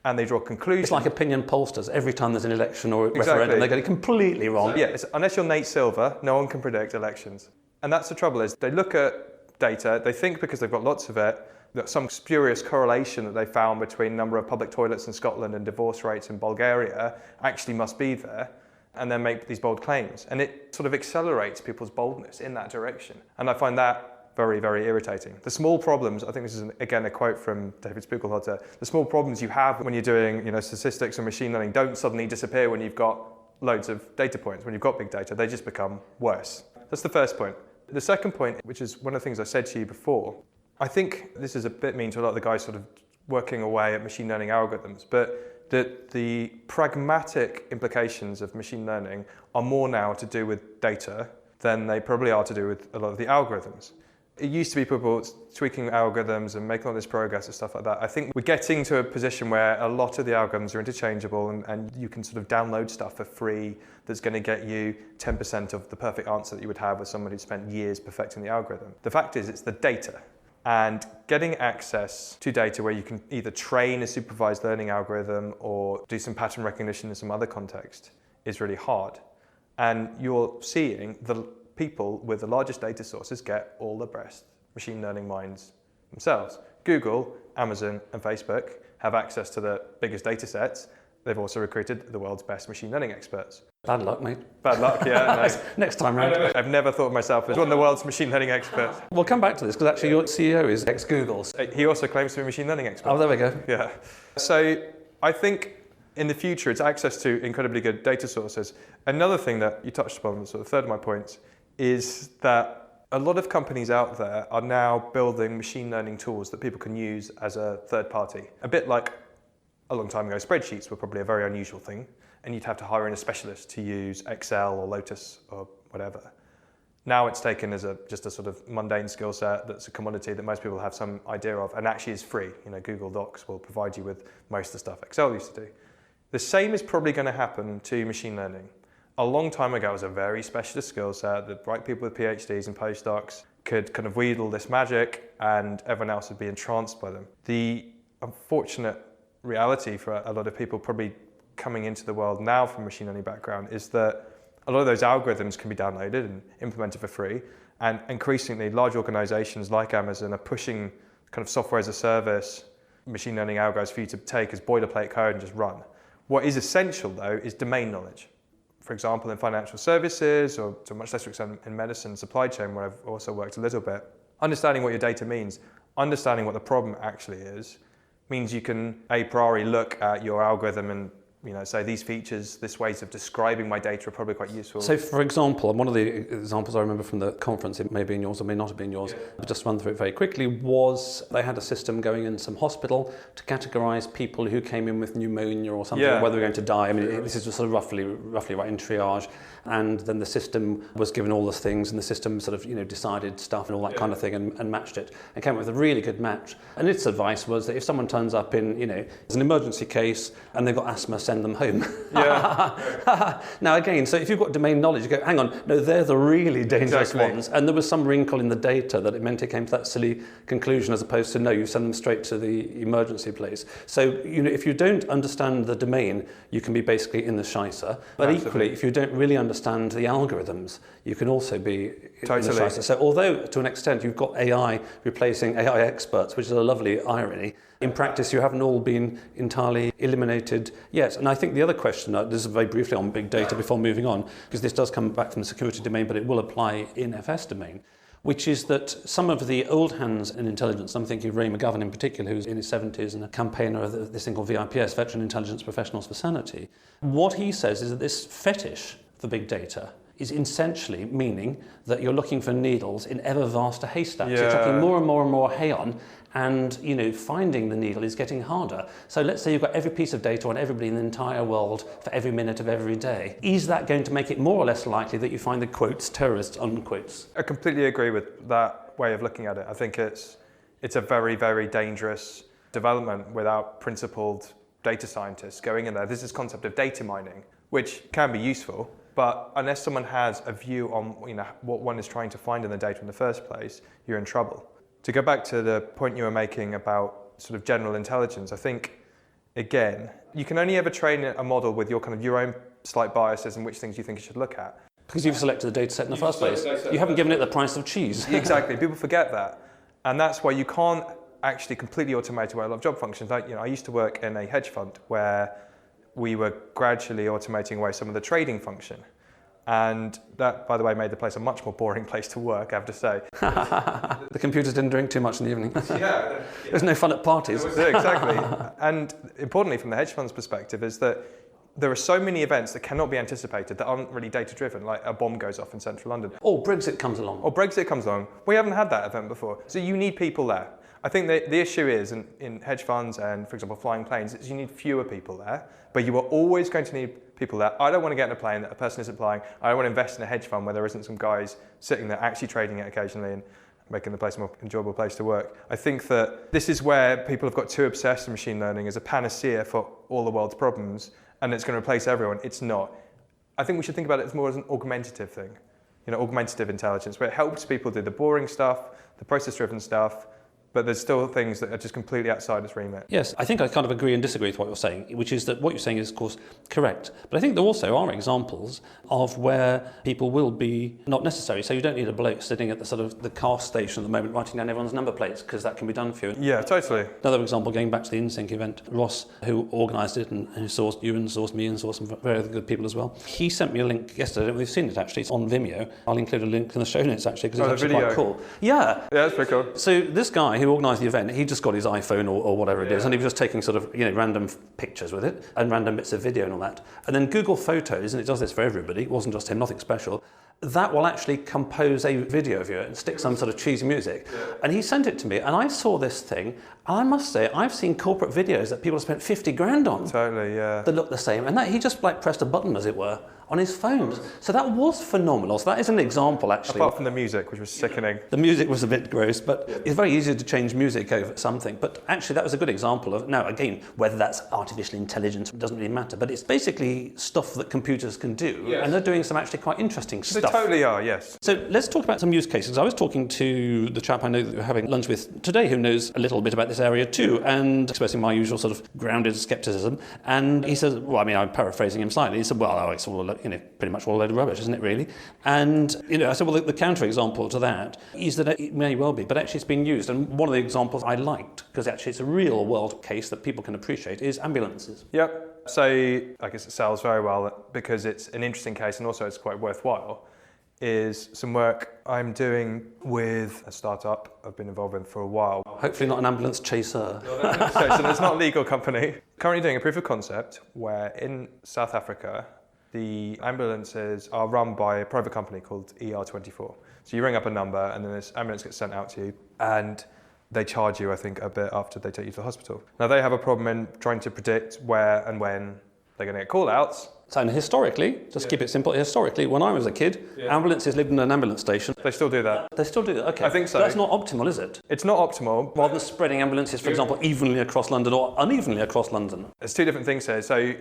And they draw conclusions. It's like opinion pollsters. Every time there's an election or a referendum, they get it completely wrong. So, unless you're Nate Silver, no one can predict elections. And that's the trouble is they look at data, they think because they've got lots of it, that some spurious correlation that they found between number of public toilets in Scotland and divorce rates in Bulgaria actually must be there, and then make these bold claims. And it sort of accelerates people's boldness in that direction. And I find that very, very irritating. The small problems, I think this is again a quote from David Spiegelhalter, the small problems you have when you're doing statistics or machine learning don't suddenly disappear when you've got loads of data points. When you've got big data, they just become worse. That's the first point. The second point, which is one of the things I said to you before, I think this is a bit mean to a lot of the guys sort of working away at machine learning algorithms, but that the pragmatic implications of machine learning are more now to do with data than they probably are to do with a lot of the algorithms. It used to be people tweaking algorithms and making all this progress and stuff like that. I think we're getting to a position where a lot of the algorithms are interchangeable and you can sort of download stuff for free that's going to get you 10% of the perfect answer that you would have with somebody who spent years perfecting the algorithm. The fact is, it's the data. And getting access to data where you can either train a supervised learning algorithm or do some pattern recognition in some other context is really hard. And you're seeing the people with the largest data sources get all the best machine learning minds themselves. Google, Amazon, and Facebook have access to the biggest data sets. They've also recruited the world's best machine learning experts. Bad luck, mate. Bad luck, yeah. No. Next time round. I've never thought of myself as one of the world's machine learning experts. We'll come back to this because actually your CEO is ex-Google's. He also claims to be a machine learning expert. Oh, there we go. Yeah. So I think in the future, it's access to incredibly good data sources. Another thing that you touched upon, sort of third of my points, is that a lot of companies out there are now building machine learning tools that people can use as a third party. A bit like a long time ago, spreadsheets were probably a very unusual thing, and you'd have to hire in a specialist to use Excel or Lotus or whatever. Now it's taken as just a sort of mundane skill set that's a commodity that most people have some idea of and actually is free. Google Docs will provide you with most of the stuff Excel used to do. The same is probably going to happen to machine learning. A long time ago, it was a very specialist skill set. The right people with PhDs and postdocs could kind of wheedle this magic and everyone else would be entranced by them. The unfortunate reality for a lot of people probably coming into the world now from a machine learning background is that a lot of those algorithms can be downloaded and implemented for free. And increasingly, large organizations like Amazon are pushing kind of software as a service, machine learning algorithms for you to take as boilerplate code and just run. What is essential, though, is domain knowledge. For example, in financial services, or to a much lesser extent in medicine and supply chain, where I've also worked a little bit, understanding what your data means, understanding what the problem actually is, means you can a priori look at your algorithm and say these features, this ways of describing my data are probably quite useful. So for example, one of the examples I remember from the conference, it may be in yours or may not have been yours, but just run through it very quickly, was they had a system going in some hospital to categorise people who came in with pneumonia or something, or whether they're going to die. I mean, this is just sort of roughly right in triage. And then the system was given all the things and the system sort of, decided stuff and all that kind of thing and matched it and came up with a really good match. And its advice was that if someone turns up in, as an emergency case and they've got asthma, send them home. Yeah. Now again, so if you've got domain knowledge, you go, hang on, no, they're the really dangerous ones. And there was some wrinkle in the data that it meant it came to that silly conclusion as opposed to, no, you send them straight to the emergency place. So, if you don't understand the domain, you can be basically in the shicer. But equally, if you don't really understand the algorithms, you can also be in the shicer. So although to an extent you've got AI replacing AI experts, which is a lovely irony, in practice you haven't all been entirely eliminated yet. And I think the other question, this is very briefly on big data before moving on, because this does come back from the security domain, but it will apply in FS domain, which is that some of the old hands in intelligence, I'm thinking of Ray McGovern in particular, who's in his 70s and a campaigner of this thing called VIPS, Veteran Intelligence Professionals for Sanity. What he says is that this fetish for big data is essentially meaning that you're looking for needles in ever vaster haystacks. You're chucking more and more and more hay on, and finding the needle is getting harder. So let's say you've got every piece of data on everybody in the entire world for every minute of every day. Is that going to make it more or less likely that you find the quotes terrorists unquotes? I completely agree with that way of looking at it. I think it's a very, very dangerous development without principled data scientists going in there. There's this concept of data mining, which can be useful, but unless someone has a view on what one is trying to find in the data in the first place, you're in trouble. To go back to the point you were making about sort of general intelligence, I think, again, you can only ever train a model with your own slight biases and which things you think you should look at. Because you've selected the data set in the first place. You haven't given it the price of cheese. Exactly. People forget that. And that's why you can't actually completely automate away a lot of job functions. I used to work in a hedge fund where we were gradually automating away some of the trading function. And that, by the way, made the place a much more boring place to work, I have to say. The computers didn't drink too much in the evening. There was no fun at parties. Yeah, exactly. And importantly, from the hedge fund's perspective, is that there are so many events that cannot be anticipated that aren't really data-driven, like a bomb goes off in central London. Or Brexit comes along. We haven't had that event before. So you need people there. I think the issue is, in hedge funds and, for example, flying planes, is you need fewer people there, but you are always going to need people there. I don't want to get in a plane that a person isn't flying. I don't want to invest in a hedge fund where there isn't some guys sitting there actually trading it occasionally making the place a more enjoyable place to work. I think that this is where people have got too obsessed with machine learning as a panacea for all the world's problems, and it's going to replace everyone. It's not. I think we should think about it more as an augmentative thing, augmentative intelligence, where it helps people do the boring stuff, the process-driven stuff, but there's still things that are just completely outside its remit. Yes, I think I kind of agree and disagree with what you're saying, which is that what you're saying is, of course, correct. But I think there also are examples of where people will be not necessary. So you don't need a bloke sitting at the sort of the car station at the moment writing down everyone's number plates, because that can be done for you. Yeah, totally. Another example, going back to the InSync event, Ross, who organised it and who sourced you and sourced me and sourced some very other good people as well, he sent me a link yesterday. We've seen it actually. It's on Vimeo. I'll include a link in the show notes actually, because it's actually quite cool. Yeah. Yeah, that's pretty cool. So this guy who organised the event, he just got his iPhone or whatever it is, and he was just taking sort of random pictures with it and random bits of video and all that. And then Google Photos, and it does this for everybody, it wasn't just him, nothing special, that will actually compose a video of you and stick some sort of cheesy music. Yeah. And he sent it to me, and I saw this thing, and I must say, I've seen corporate videos that people have spent 50 grand on. Totally, yeah. That look the same, and that he just pressed a button, as it were, on his phone. So that was phenomenal. So that is an example, actually. Apart from the music, which was sickening. The music was a bit gross, but it's very easy to change music over something. But actually, that was a good example of, now again, whether that's artificial intelligence doesn't really matter, but it's basically stuff that computers can do, and they're doing some actually quite interesting stuff. They totally are, yes. So let's talk about some use cases. I was talking to the chap I know that you're having lunch with today, who knows a little bit about this area too, and expressing my usual sort of grounded scepticism. And he says, well, I mean, I'm paraphrasing him slightly. He said, well, it's all, pretty much all a load of rubbish, isn't it, really? And, I said, well, the counterexample to that is that it may well be, but actually it's been used. And one of the examples I liked, because actually it's a real world case that people can appreciate, is ambulances. Yep. So I guess it sells very well because it's an interesting case and also it's quite worthwhile, is some work I'm doing with a startup I've been involved in for a while. Hopefully not an ambulance chaser. So it's not a legal company. Currently doing a proof of concept where in South Africa, the ambulances are run by a private company called ER24. So you ring up a number and then this ambulance gets sent out to you and they charge you, I think, a bit after they take you to the hospital. Now they have a problem in trying to predict where and when they're going to get call-outs. So and historically, just keep it simple, historically, when I was a kid, ambulances lived in an ambulance station. They still do that. They still do that, okay. I think so. But that's not optimal, is it? It's not optimal. Rather than spreading ambulances, for example, evenly across London or unevenly across London. There's two different things here. So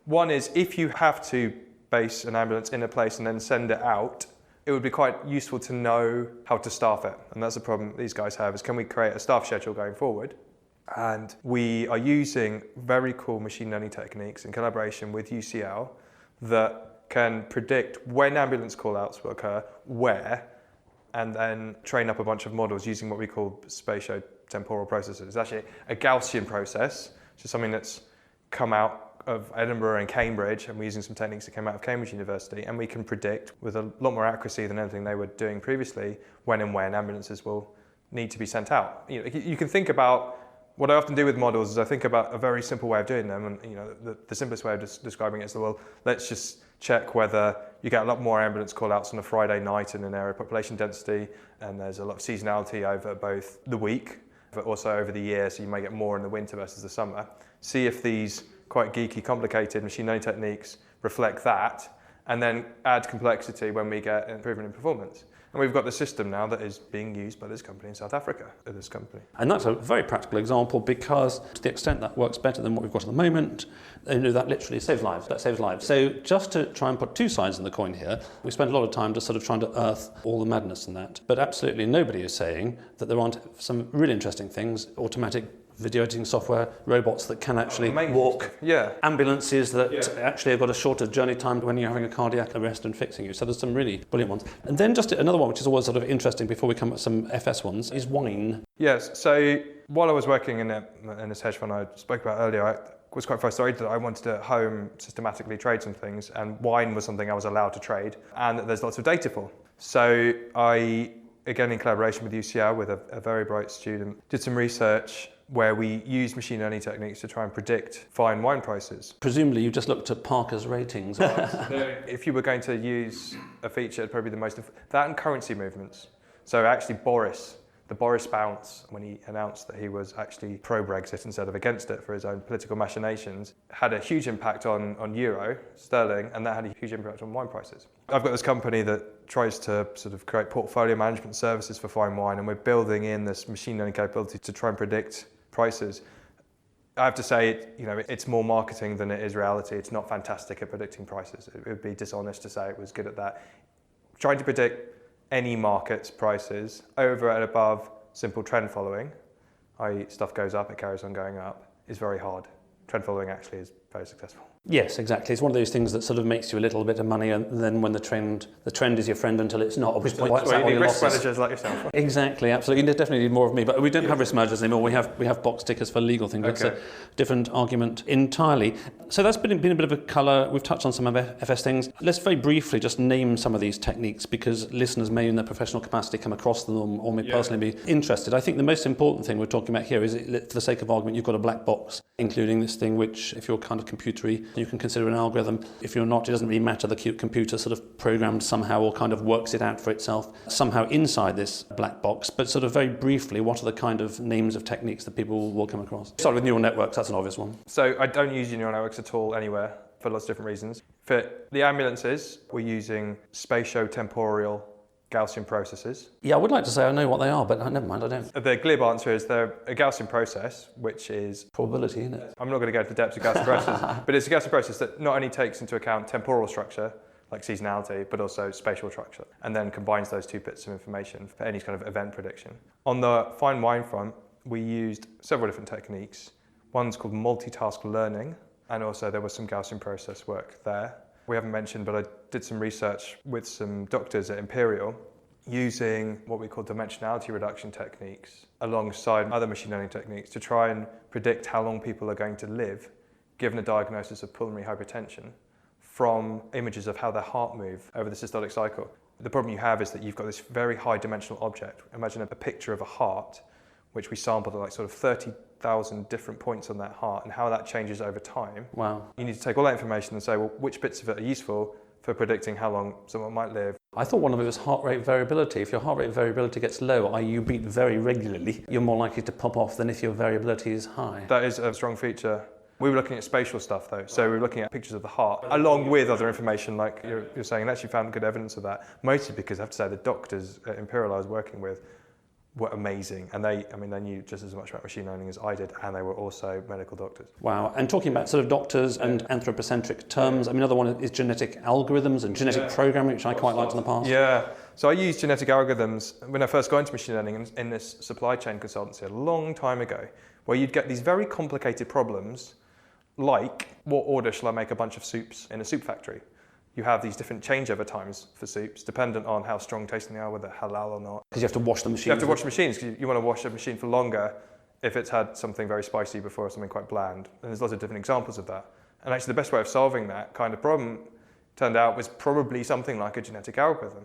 one is if you have to base an ambulance in a place and then send it out, it would be quite useful to know how to staff it. And that's the problem these guys have, is can we create a staff schedule going forward? And we are using very cool machine learning techniques in collaboration with UCL that can predict when ambulance call-outs will occur, where, and then train up a bunch of models using what we call spatio-temporal processes. It's actually a Gaussian process, which is something that's come out of Edinburgh and Cambridge, and we're using some techniques that came out of Cambridge University, and we can predict with a lot more accuracy than anything they were doing previously when and when ambulances will need to be sent out. You can think about, what I often do with models is I think about a very simple way of doing them, and the simplest way of describing it is, well, let's just check whether you get a lot more ambulance call-outs on a Friday night in an area of population density, and there's a lot of seasonality over both the week, but also over the year, so you may get more in the winter versus the summer. See if these quite geeky, complicated machine learning techniques reflect that, and then add complexity when we get improvement in performance. And we've got the system now that is being used by this company in South Africa, this company. And that's a very practical example, because to the extent that works better than what we've got at the moment, that literally saves lives. That saves lives. So just to try and put two sides in the coin here, we spent a lot of time just sort of trying to earth all the madness in that. But absolutely nobody is saying that there aren't some really interesting things, automatic video editing software, robots that can actually walk, ambulances that actually have got a shorter journey time when you're having a cardiac arrest and fixing you. So there's some really brilliant ones. And then just another one, which is always sort of interesting before we come at some FS ones, is wine. Yes, so while I was working in this hedge fund I spoke about earlier, I was quite frustrated that I wanted to at home systematically trade some things, and wine was something I was allowed to trade, and that there's lots of data for. So I, again in collaboration with UCL, with a very bright student, did some research where we use machine learning techniques to try and predict fine wine prices. Presumably you just looked at Parker's ratings. If you were going to use a feature, probably the most, that and currency movements. So actually Boris, The Boris bounce, when he announced that he was actually pro-Brexit instead of against it for his own political machinations, had a huge impact on euro, sterling, and that had a huge impact on wine prices. I've got this company that tries to sort of create portfolio management services for fine wine, and we're building in this machine learning capability to try and predict prices. I have to say, it's more marketing than it is reality. It's not fantastic at predicting prices. It would be dishonest to say it was good at that. Trying to predict any market's prices over and above simple trend following, i.e. stuff goes up, it carries on going up, is very hard. Trend following actually is very successful. Yes, exactly. It's one of those things that sort of makes you a little bit of money, and then when the trend is your friend until it's not. Which point wipes out all your risk losses. managers like yourself. Exactly, absolutely. You definitely need more of me, but we don't have risk managers anymore. We have box tickers for legal things. That's a different argument entirely. So that's been a bit of a colour. We've touched on some of FS things. Let's very briefly just name some of these techniques, because listeners may in their professional capacity come across them or may personally be interested. I think the most important thing we're talking about here is, for the sake of argument, you've got a black box, including this thing which, if you're kind of computery, you can consider an algorithm. If you're not, it doesn't really matter. The computer sort of programmed somehow or kind of works it out for itself somehow inside this black box. But sort of very briefly, what are the kind of names of techniques that people will come across? Start with neural networks, that's an obvious one. So I don't use neural networks at all anywhere for lots of different reasons. For the ambulances, we're using spatio-temporal Gaussian processes. Yeah, I would like to say I know what they are, but never mind, I don't. The glib answer is they're a Gaussian process, which is Probability, isn't it? I'm not going to go into the depths of Gaussian processes, but it's a Gaussian process that not only takes into account temporal structure, like seasonality, but also spatial structure, and then combines those two bits of information for any kind of event prediction. On the fine wine front, we used several different techniques. One's called multitask learning, and also there was some Gaussian process work there. We haven't mentioned, but I did some research with some doctors at Imperial using what we call dimensionality reduction techniques alongside other machine learning techniques to try and predict how long people are going to live given a diagnosis of pulmonary hypertension from images of how their heart move over the systolic cycle. The problem you have is that you've got this very high dimensional object. Imagine a picture of a heart, which we sampled at like sort of 30,000 different points on that heart and how that changes over time. Wow. You need to take all that information and say, well, which bits of it are useful for predicting how long someone might live. I thought one of it was heart rate variability. If your heart rate variability gets low, i.e. you beat very regularly, you're more likely to pop off than if your variability is high. That is a strong feature. We were looking at spatial stuff though, so we were looking at pictures of the heart, along with other information like you're saying, and actually found good evidence of that, mostly because I have to say the doctors at Imperial I was working with were amazing, and they knew just as much about machine learning as I did, and they were also medical doctors. Wow, and talking about sort of doctors and anthropocentric terms, another one is genetic algorithms and genetic programming, which I quite liked in the past. Yeah, so I used genetic algorithms when I first got into machine learning in this supply chain consultancy a long time ago, where you'd get these very complicated problems, like what order shall I make a bunch of soups in a soup factory? You have these different changeover times for soups, dependent on how strong tasting they are, whether halal or not. Because you have to wash the machine. You have to wash the machines, because you want to wash a machine for longer if it's had something very spicy before or something quite bland. And there's lots of different examples of that. And actually the best way of solving that kind of problem turned out was probably something like a genetic algorithm.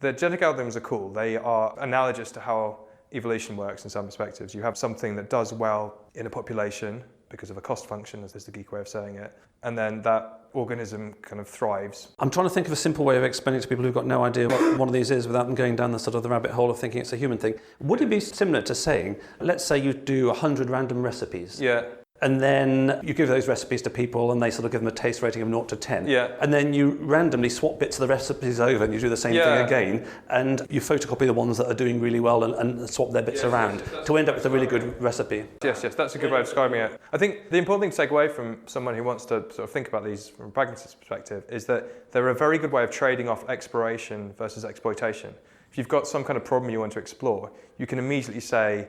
The genetic algorithms are cool. They are analogous to how evolution works in some perspectives. You have something that does well in a population because of a cost function, as is the geek way of saying it, and then that organism kind of thrives. I'm trying to think of a simple way of explaining to people who've got no idea what one of these is without them going down the sort of the rabbit hole of thinking it's a human thing. Would it be similar to saying, let's say you do 100 random recipes. Yeah. And then you give those recipes to people and they sort of give them a taste rating of 0 to 10. Yeah. And then you randomly swap bits of the recipes over and you do the same thing again. And you photocopy the ones that are doing really well and swap their bits around to end up with a really good recipe. Yes, that's a good way of describing it. I think the important thing to take away from someone who wants to sort of think about these from a pragmatist perspective is that they're a very good way of trading off exploration versus exploitation. If you've got some kind of problem you want to explore, you can immediately say,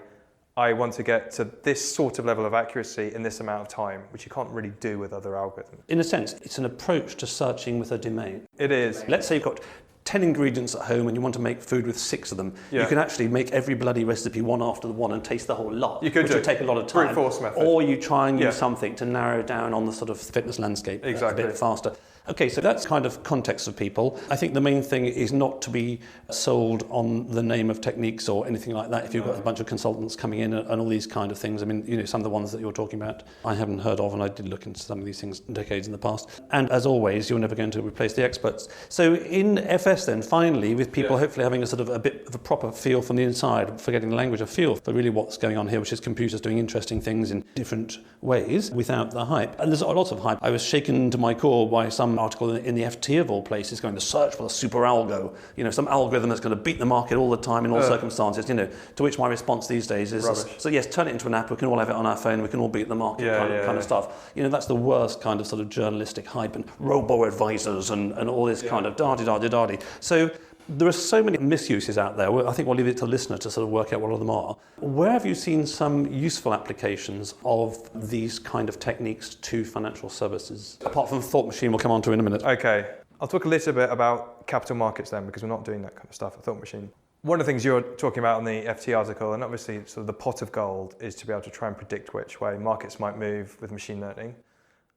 I want to get to this sort of level of accuracy in this amount of time, which you can't really do with other algorithms. In a sense, it's an approach to searching with a domain. It is. Let's say you've got 10 ingredients at home and you want to make food with 6 of them. Yeah. You can actually make every bloody recipe one after the one and taste the whole lot, you could which would take a lot of time. Brute force method. Or you try and use something to narrow down on the sort of fitness landscape a bit faster. Okay, so that's kind of context of people. I think the main thing is not to be sold on the name of techniques or anything like that. If you've got a bunch of consultants coming in and all these kind of things, I mean, some of the ones that you're talking about, I haven't heard of, and I did look into some of these things decades in the past. And as always, you're never going to replace the experts. So in FS then, finally, with people hopefully having a bit of a proper feel from the inside, forgetting the language, a feel for really what's going on here, which is computers doing interesting things in different ways without the hype. And there's lots of hype. I was shaken to my core by some article in the FT of all places going to search for the super algo, some algorithm that's going to beat the market all the time in all circumstances, to which my response these days is, so yes, turn it into an app, we can all have it on our phone, we can all beat the market kind of stuff. That's the worst kind of sort of journalistic hype and robo-advisors and all this kind of da-di-da-di-da-di. So there are so many misuses out there. I think we'll leave it to the listener to sort of work out what all of them are. Where have you seen some useful applications of these kind of techniques to financial services? Apart from Thought Machine, we'll come on to in a minute. Okay, I'll talk a little bit about capital markets then, because we're not doing that kind of stuff at Thought Machine. One of the things you're talking about in the FT article, and obviously sort of the pot of gold, is to be able to try and predict which way markets might move with machine learning.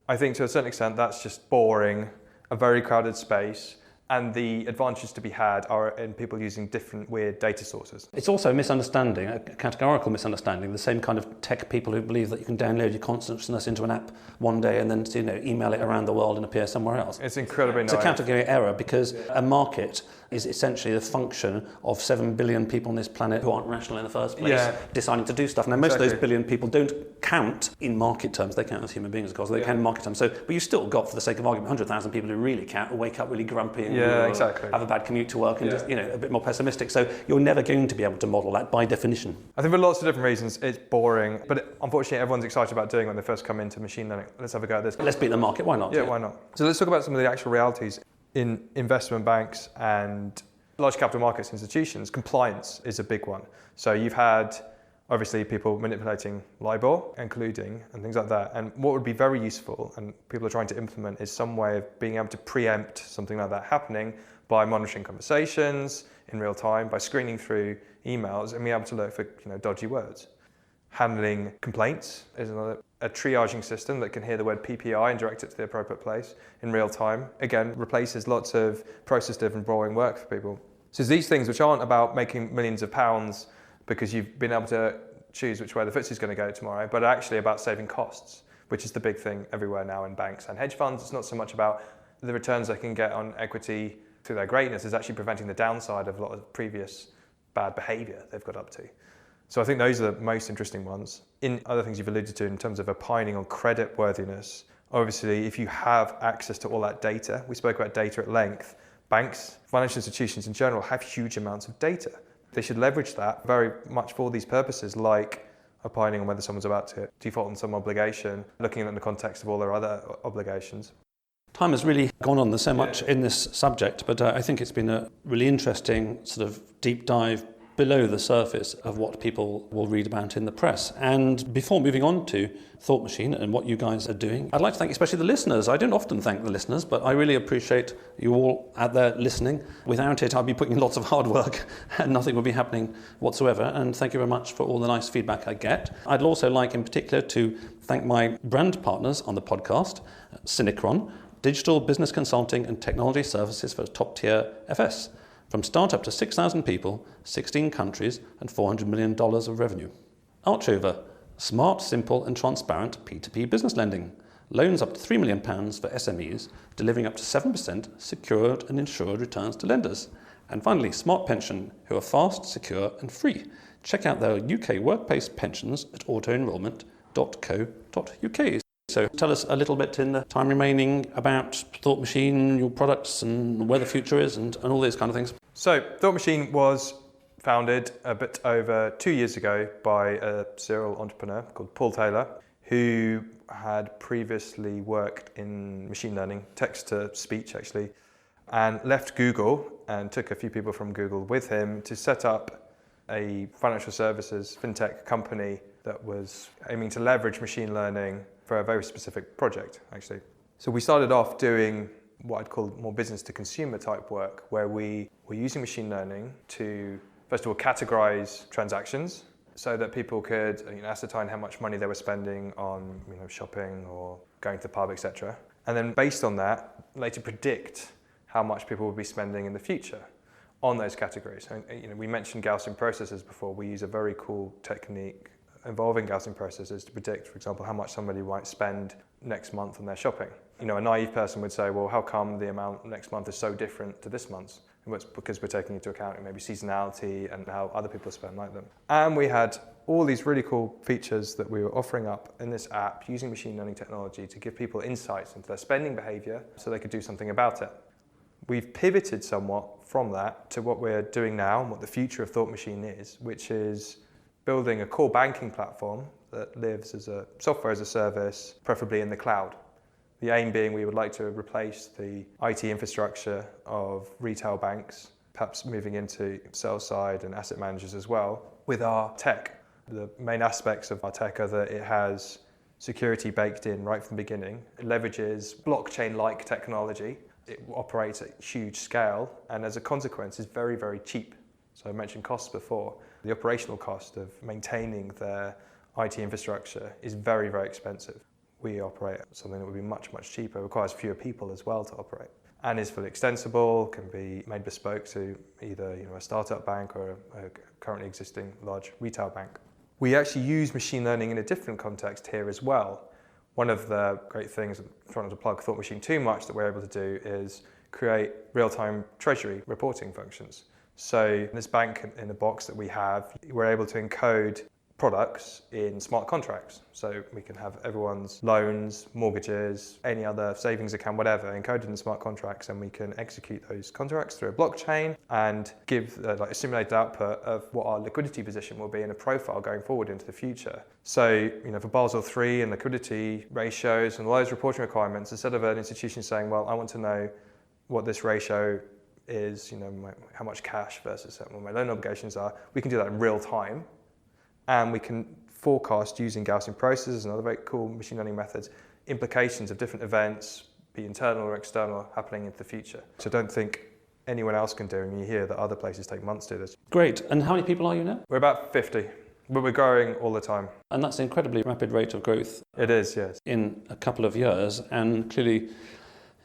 I think to a certain extent that's just boring, a very crowded space, and the advantages to be had are in people using different weird data sources. It's also a misunderstanding, a categorical misunderstanding, the same kind of tech people who believe that you can download your consciousness into an app one day and then email it around the world and appear somewhere else. It's incredibly It's a category error because a market is essentially the function of 7 billion people on this planet who aren't rational in the first place, deciding to do stuff. Now, most of those billion people don't count in market terms. They count as human beings, of course. They count in market terms. So, but you've still got, for the sake of argument, 100,000 people who really count, who wake up really grumpy and have a bad commute to work and just, a bit more pessimistic. So you're never going to be able to model that by definition. I think for lots of different reasons, it's boring. But unfortunately, everyone's excited about doing it when they first come into machine learning. Let's have a go at this. Let's beat the market. Why not? Yeah, why not? So let's talk about some of the actual realities in investment banks and large capital markets institutions. Compliance is a big one. So you've had obviously people manipulating LIBOR, including, and things like that. And what would be very useful, and people are trying to implement, is some way of being able to preempt something like that happening by monitoring conversations in real time, by screening through emails and being able to look for dodgy words. Handling complaints is another. A triaging system that can hear the word PPI and direct it to the appropriate place in real time. Again, replaces lots of process-driven boring work for people. So these things which aren't about making millions of pounds because you've been able to choose which way the FTSE is going to go tomorrow, but actually about saving costs, which is the big thing everywhere now in banks and hedge funds. It's not so much about the returns they can get on equity through their greatness, it's actually preventing the downside of a lot of previous bad behaviour they've got up to. So I think those are the most interesting ones. In other things you've alluded to in terms of opining on credit worthiness, obviously if you have access to all that data, we spoke about data at length, banks, financial institutions in general have huge amounts of data. They should leverage that very much for these purposes, like opining on whether someone's about to default on some obligation, looking at it in the context of all their other obligations. Time has really gone on. There's so much in this subject, but I think it's been a really interesting sort of deep dive below the surface of what people will read about in the press. And before moving on to Thought Machine and what you guys are doing, I'd like to thank especially the listeners. I don't often thank the listeners, but I really appreciate you all out there listening. Without it, I'd be putting in lots of hard work and nothing would be happening whatsoever. And thank you very much for all the nice feedback I get. I'd also like in particular to thank my brand partners on the podcast, Synchron, digital business consulting and technology services for top-tier FS. From startup to 6,000 people, 16 countries, and $400 million of revenue. Archover, smart, simple, and transparent P2P business lending. Loans up to £3 million for SMEs, delivering up to 7% secured and insured returns to lenders. And finally, Smart Pension, who are fast, secure, and free. Check out their UK workplace pensions at autoenrolment.co.uk. So tell us a little bit in the time remaining about Thought Machine, your products and where the future is and all these kind of things. So Thought Machine was founded a bit over 2 years ago by a serial entrepreneur called Paul Taylor, who had previously worked in machine learning, text-to-speech actually, and left Google and took a few people from Google with him to set up a financial services fintech company that was aiming to leverage machine learning for a very specific project, actually. So we started off doing what I'd call more business to consumer type work, where we were using machine learning to, first of all, categorize transactions so that people could ascertain how much money they were spending on shopping or going to the pub, etc. and then based on that, later predict how much people will be spending in the future on those categories. And, we mentioned Gaussian processes before. We use a very cool technique involving Gaussian processes to predict, for example, how much somebody might spend next month on their shopping. A naive person would say, well, how come the amount next month is so different to this month's? And it's because we're taking into account maybe seasonality and how other people spend like them. And we had all these really cool features that we were offering up in this app using machine learning technology to give people insights into their spending behavior so they could do something about it. We've pivoted somewhat from that to what we're doing now and what the future of Thought Machine is, which is building a core banking platform that lives as a software as a service, preferably in the cloud. The aim being we would like to replace the IT infrastructure of retail banks, perhaps moving into sales side and asset managers as well, with our tech. The main aspects of our tech are that it has security baked in right from the beginning. It leverages blockchain-like technology. It operates at huge scale, and as a consequence is very, very cheap. So I mentioned costs before. The operational cost of maintaining their IT infrastructure is very, very expensive. We operate something that would be much, much cheaper, requires fewer people as well to operate, and is fully extensible, can be made bespoke to either a startup bank or a currently existing large retail bank. We actually use machine learning in a different context here as well. One of the great things, trying not to plug Thought Machine too much, that we're able to do is create real-time treasury reporting functions. So this bank in the box that we have, we're able to encode products in smart contracts. So we can have everyone's loans, mortgages, any other savings account, whatever, encoded in smart contracts, and we can execute those contracts through a blockchain and give a simulated output of what our liquidity position will be in a profile going forward into the future. So, for Basel III and liquidity ratios and all those reporting requirements, instead of an institution saying, well, I want to know what this ratio is, how much cash versus what my loan obligations are, we can do that in real time. And we can forecast using Gaussian processes and other very cool machine learning methods, implications of different events, be internal or external, happening into the future. So I don't think anyone else can do, and you hear that other places take months to do this. Great. And how many people are you now? We're about 50, but we're growing all the time. And that's an incredibly rapid rate of growth. It is, yes. In a couple of years, and clearly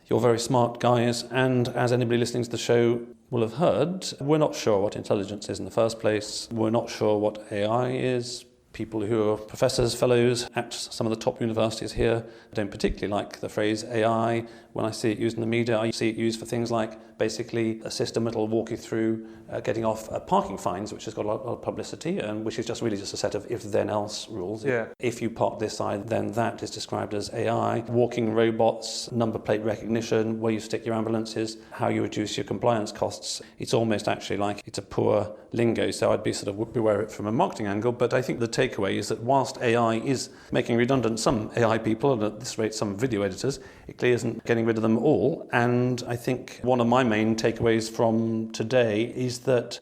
you're very smart guys, and as anybody listening to the show will have heard, we're not sure what intelligence is in the first place. We're not sure what AI is. People who are professors, fellows at some of the top universities here don't particularly like the phrase AI. When I see it used in the media, I see it used for things like basically a system that will walk you through getting off parking fines, which has got a lot of publicity, and which is just a set of if-then-else rules. Yeah. If you park this side, then that is described as AI. Walking robots, number plate recognition, where you stick your ambulances, how you reduce your compliance costs. It's almost actually like it's a poor lingo, so I'd be beware of it from a marketing angle. But I think the takeaway is that whilst AI is making redundant some AI people, and at this rate some video editors, it clearly isn't getting rid of them all. And I think one of my main takeaways from today is that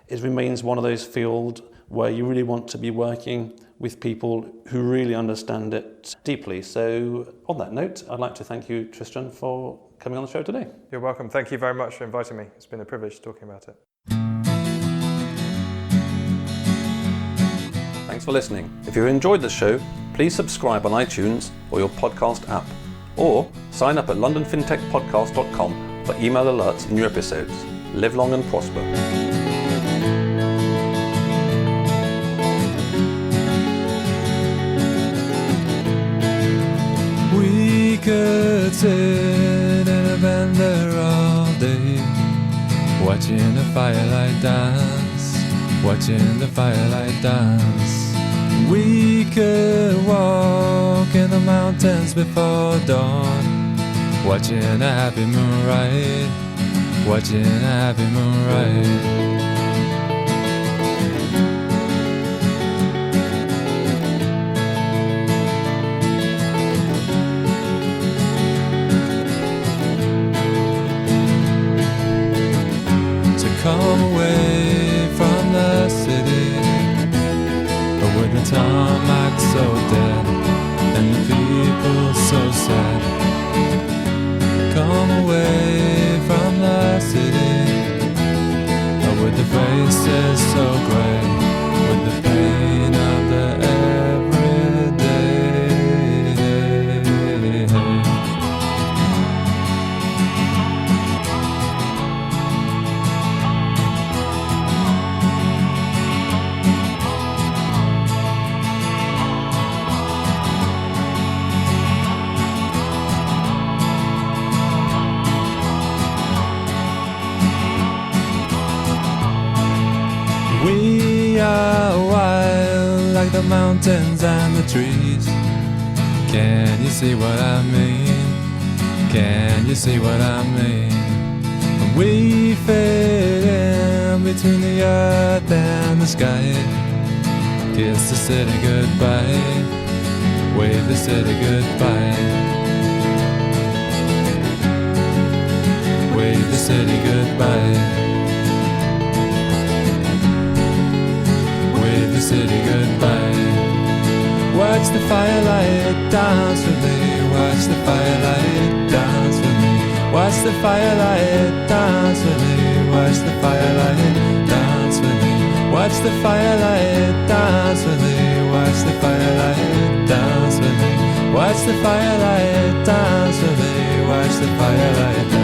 it remains one of those fields where you really want to be working with people who really understand it deeply. So on that note, I'd like to thank you, Tristan, for coming on the show today. You're welcome. Thank you very much for inviting me. It's been a privilege talking about it. Thanks for listening. If you've enjoyed the show, please subscribe on iTunes or your podcast app, or sign up at londonfintechpodcast.com for email alerts of new episodes. Live long and prosper. We could sit in a bender all day, watching the firelight dance, watching the firelight dance. We could walk in the mountains before dawn, watching a happy moonrise, watching a happy moonrise. Come away from the city, with the tarmac so dead and the people so sad. Come away from the city, with the faces so grey, with the pain of the everyday. like the mountains and the trees. Can you see what I mean? Can you see what I mean? When we fade in between the earth and the sky, kiss the city goodbye, wave the city goodbye, wave the city goodbye, wave the city goodbye. Watch the firelight dance with me, watch the firelight dance with me, watch the firelight dance with me, watch the firelight dance with me, watch the firelight dance with me, watch the firelight dance with me, watch the firelight dance with me, watch the firelight dance.